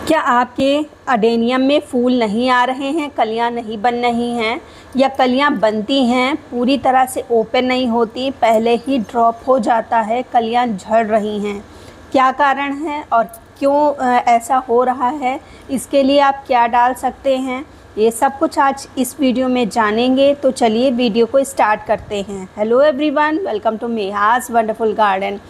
क्या आपके अडेनियम में फूल नहीं आ रहे हैं, कलियां नहीं बन रही हैं, या कलियां बनती हैं पूरी तरह से ओपन नहीं होती, पहले ही ड्रॉप हो जाता है, कलियां झड़ रही हैं? क्या कारण है और क्यों ऐसा हो रहा है? इसके लिए आप क्या डाल सकते हैं, ये सब कुछ आज इस वीडियो में जानेंगे। तो चलिए वीडियो को स्टार्ट करते हैं। Hello everyone, welcome to Meha's wonderful garden.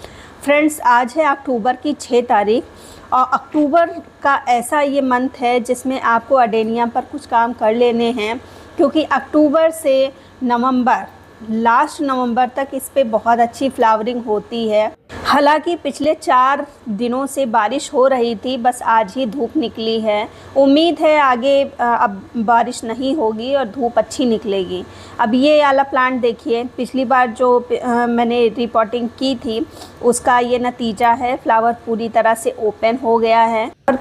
Friends, आज है अक्टूबर की 6 तारीख और अक्टूबर का ऐसा ये मंथ है जिसमें आपको अडेनियम पर कुछ काम कर लेने हैं, क्योंकि अक्टूबर से नवंबर, लास्ट नवंबर तक इस पे बहुत अच्छी फ्लावरिंग होती है। हालांकि पिछले 4 दिनों से बारिश हो रही थी, बस आज ही धूप निकली है। उम्मीद है आगे अब बारिश नहीं होगी और धूप अच्छी निकलेगी। अब ये वाला प्लांट देखिए, पिछली बार जो मैंने रिपोर्टिंग की थी उसका ये नतीजा है। फ्लावर पूरी तरह से ओपन हो गया है और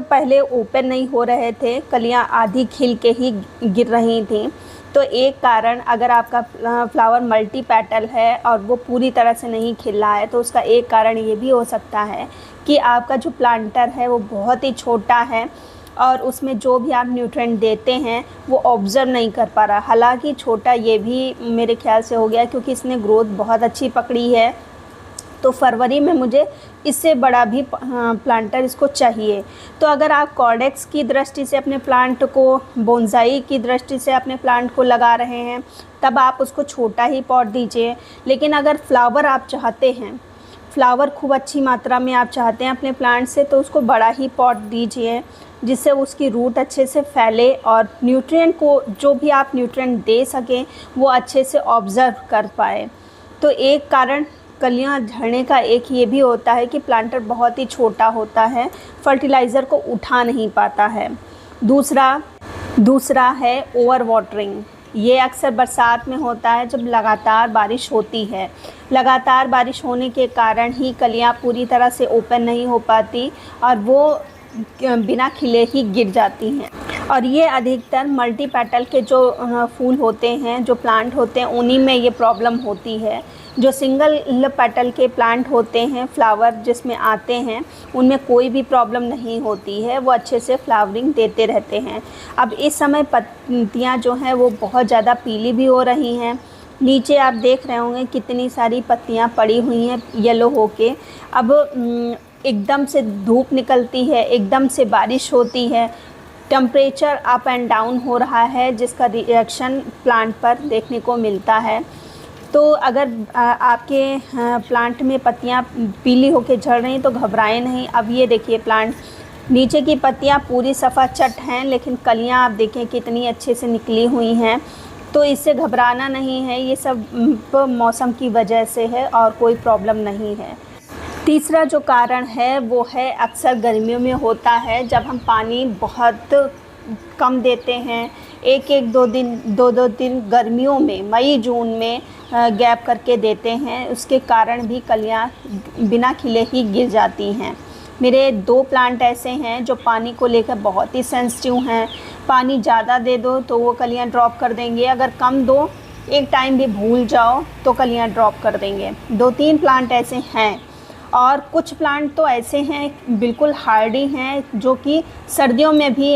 पहले ओपन नहीं हो रहे थे, कलियां आधी खिल के ही गिर रही थी। तो एक कारण, अगर आपका फ्लावर मल्टी पेटल है और वो पूरी तरह से नहीं खिल रहा है, तो उसका एक कारण ये भी हो सकता है कि आपका जो प्लांटर है वो बहुत ही छोटा है और उसमें जो भी आप न्यूट्रिएंट देते हैं वो ऑब्ज़र्व नहीं कर पा रहा। हालांकि छोटा ये भी मेरे ख्याल से हो गया क्योंकि इसने ग्रोथ बहुत अच्छी पकड़ी है, तो फरवरी में मुझे इससे बड़ा भी प्लांटर इसको चाहिए। तो अगर आप कॉर्डेक्स की दृष्टि से अपने प्लांट को, बोनसाई की दृष्टि से अपने प्लांट को लगा रहे हैं, तब आप उसको छोटा ही पॉट दीजिए। लेकिन अगर फ्लावर आप चाहते हैं, फ्लावर खूब अच्छी मात्रा में आप चाहते हैं अपने प्लांट से, तो उसको बड़ा ही पॉट दीजिए, जिससे उसकी रूट अच्छे से फैले और न्यूट्रिएंट को, जो भी आप न्यूट्रिएंट दे सकें, वो अच्छे से ऑब्ज़र्व कर पाए। तो एक कारण कलियां झड़ने का एक ये भी होता है कि प्लांटर बहुत ही छोटा होता है, फर्टिलाइज़र को उठा नहीं पाता है। दूसरा है ओवर वाटरिंग। ये अक्सर बरसात में होता है जब लगातार बारिश होती है। लगातार बारिश होने के कारण ही कलियां पूरी तरह से ओपन नहीं हो पाती और वो बिना खिले ही गिर जाती हैं। और ये अधिकतर मल्टी पेटल के जो फूल होते हैं, जो प्लांट होते हैं, उन्हीं में ये प्रॉब्लम होती है। जो सिंगल पेटल के प्लांट होते हैं, फ्लावर जिसमें आते हैं, उनमें कोई भी प्रॉब्लम नहीं होती है, वो अच्छे से फ्लावरिंग देते रहते हैं। अब इस समय पत्तियां जो हैं वो बहुत ज़्यादा पीली भी हो रही हैं। नीचे आप देख रहे होंगे कितनी सारी पत्तियां पड़ी हुई हैं येलो होके। अब एकदम से धूप निकलती है, एकदम से बारिश होती है, टेम्परेचर अप एंड डाउन हो रहा है, जिसका रिएक्शन प्लांट पर देखने को मिलता है। तो अगर आपके प्लांट में पत्तियां पीली होकर झड़ रही तो घबराएं नहीं। अब ये देखिए, प्लांट नीचे की पत्तियां पूरी सफ़ा चट हैं, लेकिन कलियां आप देखें कितनी अच्छे से निकली हुई हैं। तो इससे घबराना नहीं है, ये सब मौसम की वजह से है और कोई प्रॉब्लम नहीं है। तीसरा जो कारण है वो है अक्सर गर्मियों में होता है, जब हम पानी बहुत कम देते हैं, एक दो दिन गर्मियों में, मई जून में गैप करके देते हैं, उसके कारण भी कलियां बिना खिले ही गिर जाती हैं। मेरे 2 प्लांट ऐसे हैं जो पानी को लेकर बहुत ही सेंसिटिव हैं। पानी ज़्यादा दे दो तो वो कलियां ड्रॉप कर देंगे, अगर कम दो, एक टाइम भी भूल जाओ तो कलियां ड्रॉप कर देंगे। 2-3 प्लांट ऐसे हैं और कुछ प्लांट तो ऐसे हैं बिल्कुल हार्डी हैं, जो कि सर्दियों में भी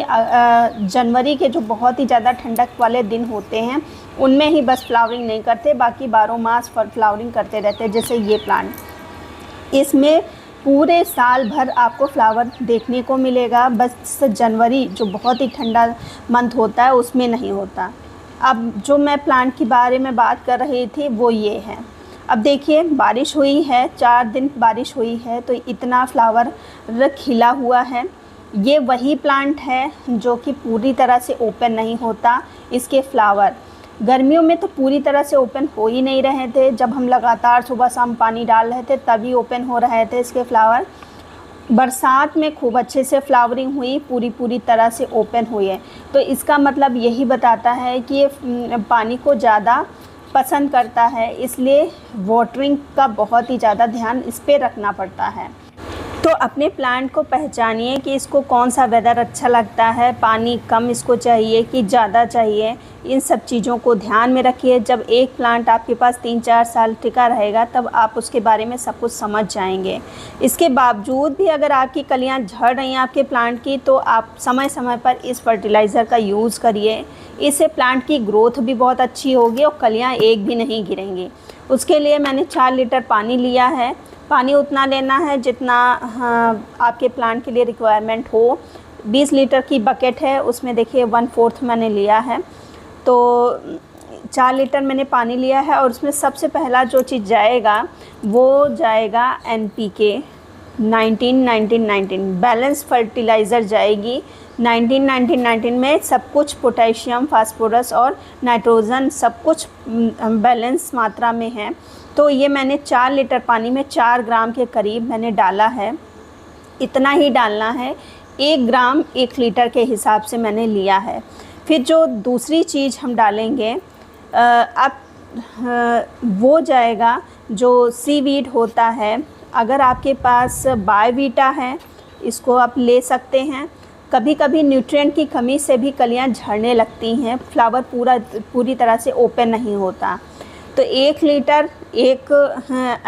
जनवरी के जो बहुत ही ज़्यादा ठंडक वाले दिन होते हैं उनमें ही बस फ्लावरिंग नहीं करते, बाकी 12 मास फ्लावरिंग करते रहते हैं। जैसे ये प्लांट, इसमें पूरे साल भर आपको फ्लावर देखने को मिलेगा, बस जनवरी जो बहुत ही ठंडा मंथ होता है उसमें नहीं होता। अब जो मैं प्लांट के बारे में बात कर रही थी वो ये है। अब देखिए, बारिश हुई है, 4 दिन बारिश हुई है, तो इतना फ्लावर खिला हुआ है। ये वही प्लांट है जो कि पूरी तरह से ओपन नहीं होता। इसके फ्लावर गर्मियों में तो पूरी तरह से ओपन हो ही नहीं रहे थे, जब हम लगातार सुबह शाम पानी डाल रहे थे तभी ओपन हो रहे थे इसके फ्लावर। बरसात में खूब अच्छे से फ्लावरिंग हुई, पूरी तरह से ओपन हुई है। तो इसका मतलब यही बताता है कि ये पानी को ज़्यादा पसंद करता है, इसलिए वाटरिंग का बहुत ही ज़्यादा ध्यान इस पे रखना पड़ता है। तो अपने प्लांट को पहचानिए कि इसको कौन सा वेदर अच्छा लगता है, पानी कम इसको चाहिए कि ज़्यादा चाहिए। इन सब चीज़ों को ध्यान में रखिए। जब एक प्लांट आपके पास 3-4 साल टिका रहेगा तब आप उसके बारे में सब कुछ समझ जाएंगे। इसके बावजूद भी अगर आपकी कलियां झड़ रही हैं आपके प्लांट की, तो आप समय समय पर इस फर्टिलाइज़र का यूज़ करिए। इससे प्लांट की ग्रोथ भी बहुत अच्छी होगी और कलियाँ एक भी नहीं गिरेंगी। उसके लिए मैंने 4 लीटर पानी लिया है। पानी उतना लेना है जितना आपके प्लांट के लिए रिक्वायरमेंट हो। 20 लीटर की बकेट है, उसमें देखिए 1/4 मैंने लिया है। तो 4 लीटर मैंने पानी लिया है और उसमें सबसे पहला जो चीज़ जाएगा वो जाएगा NPK 19-19-19 बैलेंस फर्टिलाइज़र जाएगी। 19-19-19 में सब कुछ पोटेशियम, फास्फोरस और नाइट्रोजन सब कुछ बैलेंस मात्रा में है। तो ये मैंने 4 लीटर पानी में 4 ग्राम के करीब मैंने डाला है। इतना ही डालना है, 1 ग्राम 1 लीटर के हिसाब से मैंने लिया है। फिर जो दूसरी चीज़ हम डालेंगे अब वो जाएगा जो सीवीड होता है। अगर आपके पास बायोवीटा है इसको आप ले सकते हैं। कभी कभी न्यूट्रिएंट की कमी से भी कलियां झड़ने लगती हैं, फ्लावर पूरी तरह से ओपन नहीं होता। तो 1 लीटर 1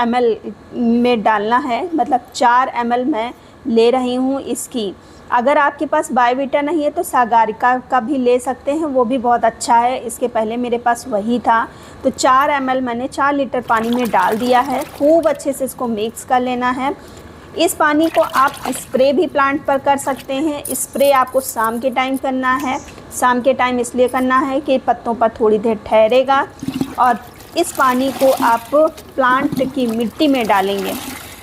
ml में डालना है, मतलब 4 ml मैं ले रही हूँ इसकी। अगर आपके पास बायोवीटा नहीं है तो सागारिका का भी ले सकते हैं, वो भी बहुत अच्छा है। इसके पहले मेरे पास वही था। तो 4 ml मैंने 4 लीटर पानी में डाल दिया है। खूब अच्छे से इसको मिक्स कर लेना है। इस पानी को आप स्प्रे भी प्लांट पर कर सकते हैं। स्प्रे आपको शाम के टाइम करना है। शाम के टाइम इसलिए करना है कि पत्तों पर थोड़ी देर ठहरेगा। और इस पानी को आप प्लांट की मिट्टी में डालेंगे,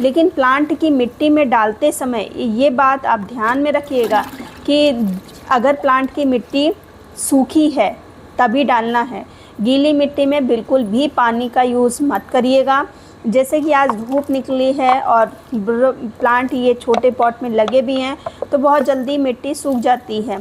लेकिन प्लांट की मिट्टी में डालते समय ये बात आप ध्यान में रखिएगा कि अगर प्लांट की मिट्टी सूखी है तभी डालना है। गीली मिट्टी में बिल्कुल भी पानी का यूज़ मत करिएगा। जैसे कि आज धूप निकली है और प्लांट ये छोटे पॉट में लगे भी हैं तो बहुत जल्दी मिट्टी सूख जाती है,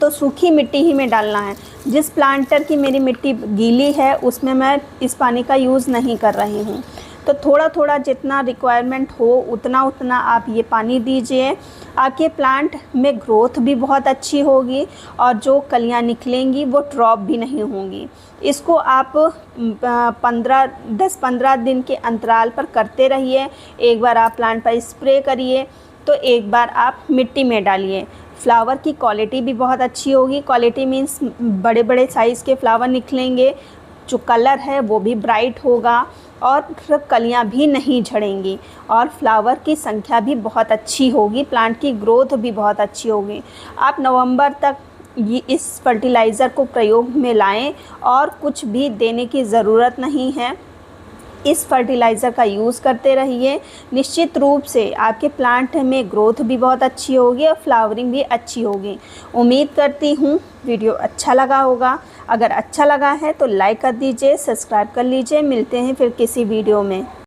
तो सूखी मिट्टी ही में डालना है। जिस प्लांटर की मेरी मिट्टी गीली है उसमें मैं इस पानी का यूज़ नहीं कर रही हूँ। तो थोड़ा थोड़ा जितना रिक्वायरमेंट हो उतना उतना आप ये पानी दीजिए। आपके प्लांट में ग्रोथ भी बहुत अच्छी होगी और जो कलियाँ निकलेंगी वो ड्रॉप भी नहीं होंगी। इसको आप 10-15 दिन के अंतराल पर करते रहिए। एक बार आप प्लांट पर स्प्रे करिए तो एक बार आप मिट्टी में डालिए। फ्लावर की क्वालिटी भी बहुत अच्छी होगी। क्वालिटी मीन्स बड़े बड़े साइज़ के फ्लावर निकलेंगे, जो कलर है वो भी ब्राइट होगा और कलियां भी नहीं झड़ेंगी और फ्लावर की संख्या भी बहुत अच्छी होगी। प्लांट की ग्रोथ भी बहुत अच्छी होगी। आप नवंबर तक ये इस फर्टिलाइज़र को प्रयोग में लाएं और कुछ भी देने की ज़रूरत नहीं है। इस फर्टिलाइज़र का यूज़ करते रहिए। निश्चित रूप से आपके प्लांट में ग्रोथ भी बहुत अच्छी होगी और फ्लावरिंग भी अच्छी होगी। उम्मीद करती हूँ वीडियो अच्छा लगा होगा। अगर अच्छा लगा है तो लाइक कर दीजिए, सब्सक्राइब कर लीजिए। मिलते हैं फिर किसी वीडियो में।